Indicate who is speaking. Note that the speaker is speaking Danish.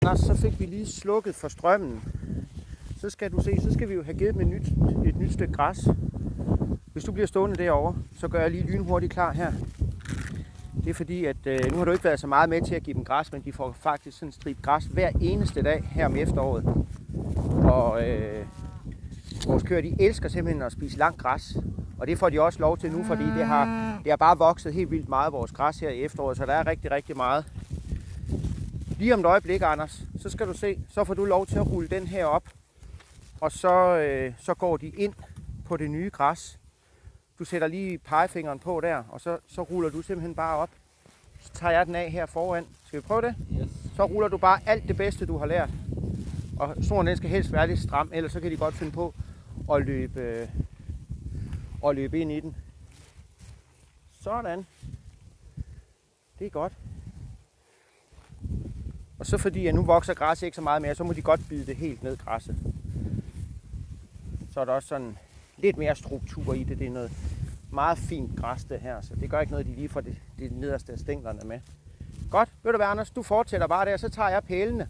Speaker 1: Anders, så fik vi lige slukket for strømmen. Så skal du se, så skal vi jo have givet dem et nyt stykke græs. Hvis du bliver stående derovre, så gør jeg lige lynhurtigt klar her. Det er fordi, at nu har du ikke været så meget med til at give dem græs, men de får faktisk sådan en stribe græs hver eneste dag her om efteråret. Og vores køer, de elsker simpelthen at spise langt græs. Og det får de også lov til nu, fordi det har bare vokset helt vildt meget vores græs her i efteråret, så der er rigtig, rigtig meget. Lige om et øjeblik, Anders, så skal du se, så får du lov til at rulle den her op. Og så går de ind på det nye græs. Du sætter lige pegefingeren på der, og så ruller du simpelthen bare op. Så tager jeg den af her foran. Skal vi prøve det?
Speaker 2: Yes.
Speaker 1: Så ruller du bare alt det bedste, du har lært. Og snoren den skal helst være lidt stram, ellers så kan de godt finde på at løbe ind i den. Sådan. Det er godt. Og så fordi nu vokser græsset ikke så meget mere, så må de godt bide det helt ned græsset. Så er der også sådan lidt mere struktur i det. Det er noget meget fint græs det her, så det gør ikke noget, de lige får det nederste af stænglerne med. Godt, ved du hvad, Anders, du fortsætter bare der, så tager jeg pælene.